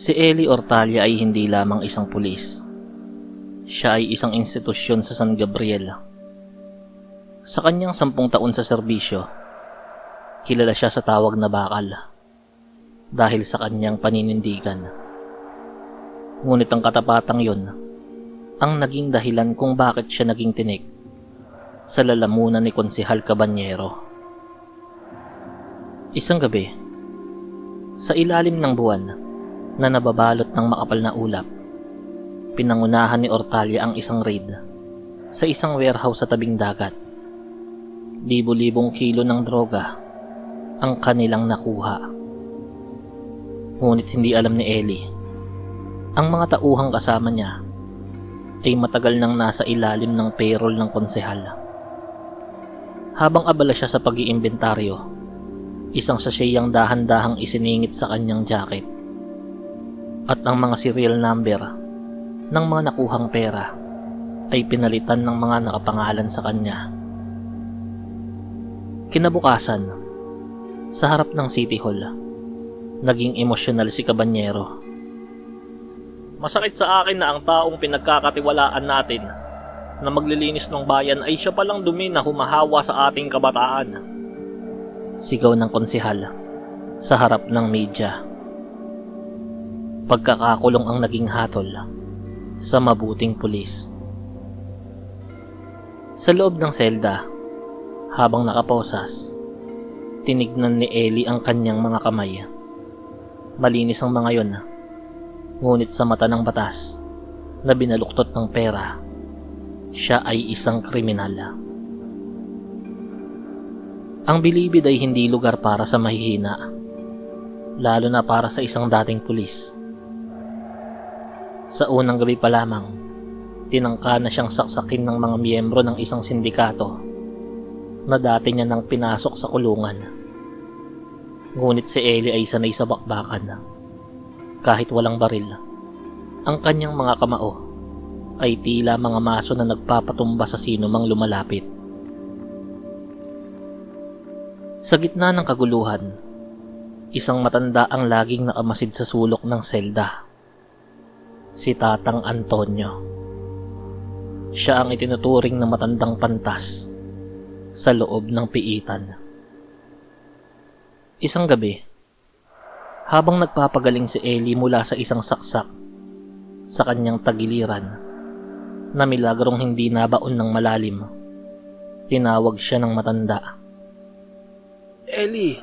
Si Ellie Ortalia ay hindi lamang isang pulis. Siya ay isang institusyon sa San Gabriel. Sa kanyang 10 taon sa serbisyo, kilala siya sa tawag na bakal dahil sa kanyang paninindigan. Ngunit ang katapatang yon ang naging dahilan kung bakit siya naging tinik sa lalamunan ni Konsehal Cabanyero. Isang gabi, sa ilalim ng buwan na nababalot ng makapal na ulap, pinangunahan ni Ortalia ang isang raid sa isang warehouse sa tabing dagat. Libo-libong kilo ng droga ang kanilang nakuha. Ngunit hindi alam ni Ellie, ang mga tauhang kasama niya ay matagal nang nasa ilalim ng payroll ng konsehal. Habang abala siya sa pag-iimbentaryo, isang sacheyang dahan-dahang isiningit sa kanyang jacket at ang mga serial number ng mga nakuhang pera ay pinalitan ng mga nakapangalan sa kanya. Kinabukasan, sa harap ng City Hall, naging emosyonal si Cabanyero. Masakit sa akin na ang taong pinagkakatiwalaan natin na maglilinis ng bayan ay siya palang dumi na humahawa sa ating kabataan. Sigaw ng konsehal sa harap ng media. Pagkakakulong ang naging hatol sa mabuting pulis. Sa loob ng selda, habang nakaposas, tinignan ni Ellie ang kanyang mga kamay. Malinis ang mga yon, ngunit sa mata ng batas na binaluktot ng pera, siya ay isang kriminal. Ang bilibid ay hindi lugar para sa mahihina, lalo na para sa isang dating pulis. Sa unang gabi pa lamang, tinangka na siyang saksakin ng mga miyembro ng isang sindikato na dati niya nang pinasok sa kulungan. Ngunit si Ellie ay sanay sa bakbakan. Kahit walang baril, ang kanyang mga kamao ay tila mga maso na nagpapatumba sa sino mang lumalapit. Sa gitna ng kaguluhan, isang matanda ang laging nakamasid sa sulok ng selda. Si Tatang Antonio. Siya ang itinuturing na matandang pantas sa loob ng piitan. Isang gabi, habang nagpapagaling si Ellie mula sa isang saksak sa kanyang tagiliran na milagrong hindi nabaon ng malalim, tinawag siya ng matanda. Ellie,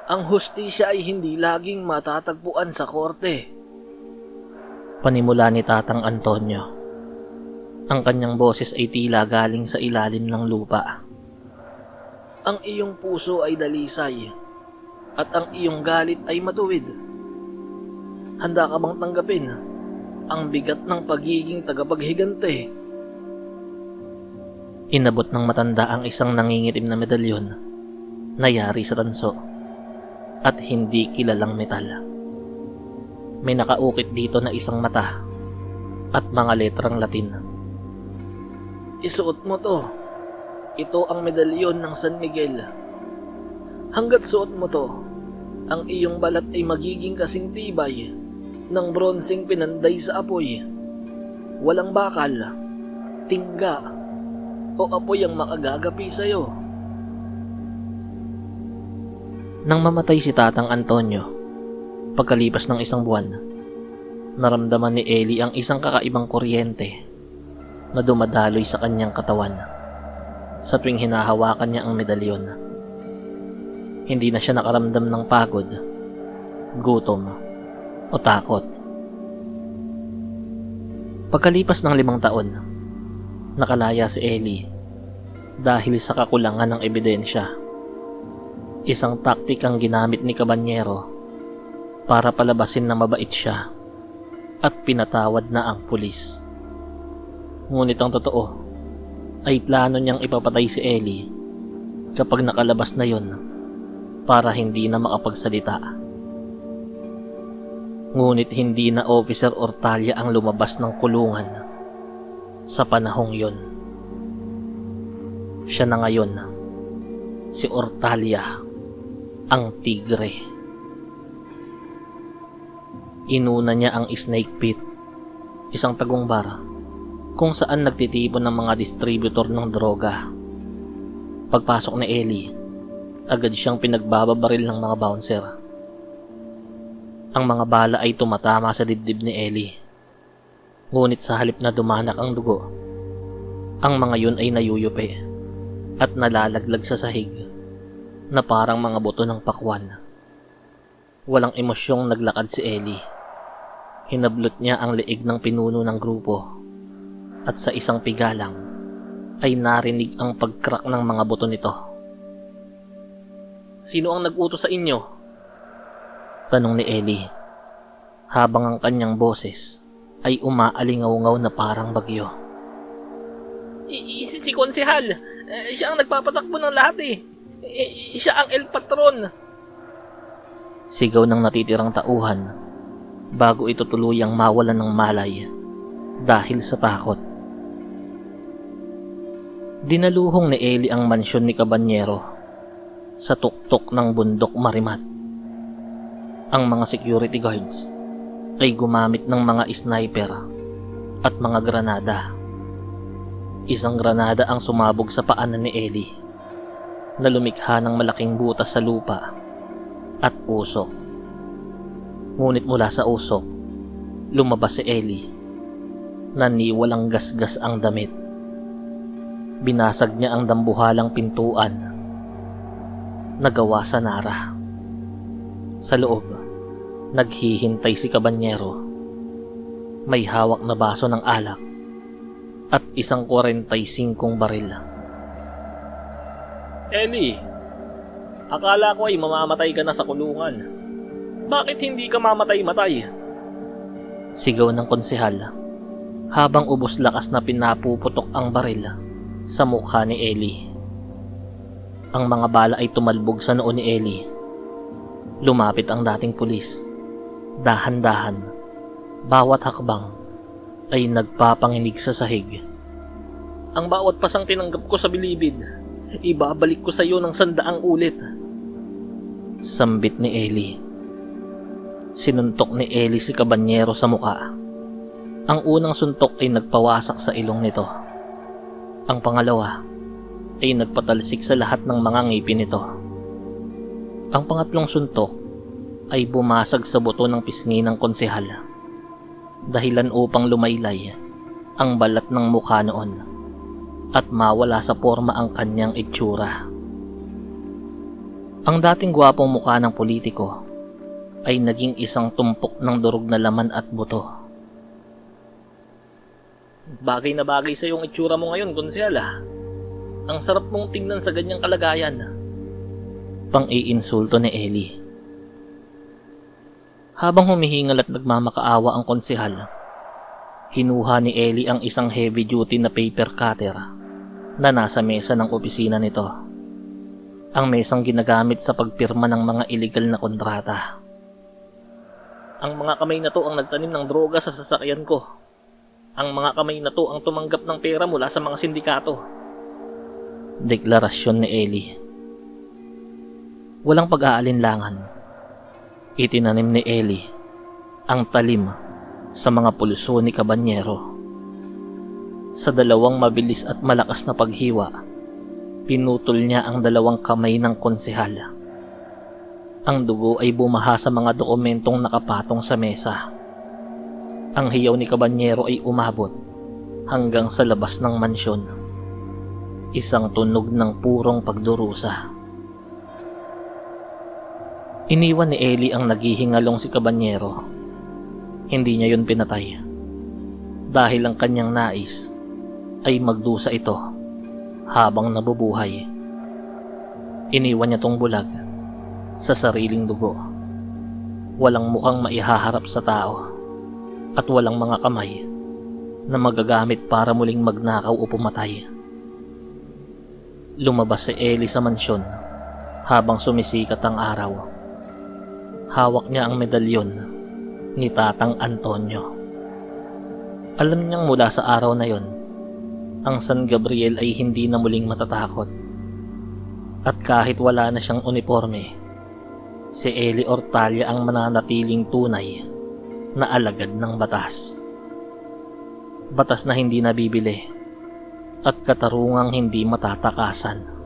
ang hustisya ay hindi laging matatagpuan sa korte. Panimula ni Tatang Antonio. Ang kanyang boses ay tila galing sa ilalim ng lupa. Ang iyong puso ay dalisay at ang iyong galit ay matuwid. Handa ka bang tanggapin ang bigat ng pagiging tagapaghigante? Inabot ng matanda ang isang nangingitim na medalyon na yari sa tanso at hindi kilalang metal. May nakaukit dito na isang mata at mga letrang Latin. Isuot mo to. Ito ang medalyon ng San Miguel. Hanggat suot mo to, ang iyong balat ay magiging kasing tibay ng bronseng pinanday sa apoy. Walang bakal, tingga, o apoy ang makagagapi sa'yo. Nang mamatay si Tatang Antonio, pagkalipas ng isang buwan, naramdaman ni Ellie ang isang kakaibang kuryente na dumadaloy sa kanyang katawan sa tuwing hinahawakan niya ang medalyon. Hindi na siya nakaramdam ng pagod, gutom, o takot. Pagkalipas ng 5 taon, nakalaya si Ellie dahil sa kakulangan ng ebidensya. Isang taktik ang ginamit ni Cabanyero para palabasin na mabait siya at pinatawad na ang pulis. Ngunit ang totoo ay plano niyang ipapatay si Ellie kapag nakalabas na yon para hindi na makapagsalita. Ngunit hindi na Officer Ortalia ang lumabas ng kulungan sa panahong yon. Siya na ngayon, si Ortalia, ang tigre. Inuna niya ang Snake Pit, isang tagungbar kung saan nagtitipon ng mga distributor ng droga. Pagpasok ni Ellie, agad siyang pinagbababaril ng mga bouncer. Ang mga bala ay tumatama sa dibdib ni Ellie. Ngunit sa halip na dumanak ang dugo, ang mga yun ay nayuyupi at nalalaglag sa sahig na parang mga buto ng pakwan. Walang emosyong naglakad si Ellie. Hinablot niya ang leeg ng pinuno ng grupo at sa isang pigalang ay narinig ang pagkrak ng mga buto nito. "Sino ang nag-utos sa inyo?" tanong ni Ellie, habang ang kanyang boses ay umaalingaw-ngaw na parang bagyo. Si Konsehal, siya ang nagpapatakbo ng lahat eh. Siya ang El Patron. Sigaw ng natitirang tauhan bago ito tuluyang mawalan ng malay dahil sa takot. Dinaluhong ni Ellie ang mansyon ni Cabanyero sa tuktok ng bundok Marimat. Ang mga security guards ay gumamit ng mga sniper at mga granada. Isang granada ang sumabog sa paanan ni Ellie na lumikha ng malaking butas sa lupa at usok. Ngunit mula sa usok, lumabas si Ellie. Naniwalang gasgas ang damit. Binasag niya ang dambuhalang pintuan na gawa sa nara. Sa loob, naghihintay si Cabanyero. May hawak na baso ng alak at isang 45 baril. Ellie, akala ko ay mamamatay ka na sa kulungan. Bakit hindi ka mamatay-matay? Sigaw ng konsehal habang ubos lakas na pinapuputok ang baril sa mukha ni Ellie. Ang mga bala ay tumalbog sa noo ni Ellie. Lumapit ang dating pulis. Dahan-dahan, bawat hakbang ay nagpapanginig sa sahig. Ang bawat pasang tinanggap ko sa bilibid, ibabalik ko sa iyo ng 100 ulit. Sambit ni Ellie. Sinuntok ni Ellie si Cabanyero sa muka. Ang unang suntok ay nagpawasak sa ilong nito. Ang pangalawa ay nagpatalsik sa lahat ng mga ngipin nito. Ang pangatlong suntok ay bumasag sa buto ng pisngi ng konsehal, dahilan upang lumaylay ang balat ng mukha noon at mawala sa porma ang kanyang itsura. Ang dating gwapong mukha ng politiko ay naging isang tumpok ng durog na laman at buto. Bagay na bagay sa iyong itsura mo ngayon, Konsehal. Ang sarap mong tingnan sa ganyang kalagayan. Pang-iinsulto ni Ellie. Habang humihingal at nagmamakaawa ang konsehal, kinuha ni Ellie ang isang heavy-duty na paper cutter na nasa mesa ng opisina nito. Ang mesang ginagamit sa pagpirma ng mga illegal na kontrata. Ang mga kamay na to ang nagtanim ng droga sa sasakyan ko. Ang mga kamay na to ang tumanggap ng pera mula sa mga sindikato. Deklarasyon ni Ellie. Walang pag-aalinlangan. Itinanim ni Ellie ang talim sa mga pulso ni Cabanyero. Sa dalawang mabilis at malakas na paghiwa, pinutol niya ang dalawang kamay ng konsehal. Ang dugo ay bumaha sa mga dokumentong nakapatong sa mesa. Ang hiyaw ni Cabanyero ay umabot hanggang sa labas ng mansyon. Isang tunog ng purong pagdurusa. Iniwan ni Ellie ang naghihingalong si Cabanyero. Hindi niya yun pinatay. Dahil ang kanyang nais ay magdusa ito habang nabubuhay. Iniwan niya tong bulag sa sariling dugo. Walang mukhang maihaharap sa tao at walang mga kamay na magagamit para muling magnakaw o pumatay. Lumabas si Ellie sa mansyon habang sumisikat ang araw. Hawak niya ang medalyon ni Tatang Antonio. Alam niyang mula sa araw na yon, ang San Gabriel ay hindi na muling matatakot. At kahit wala na siyang uniforme, si Ellie Ortalia ang mananatiling tunay na alagad ng batas. Batas na hindi nabibili at katarungang hindi matatakasan.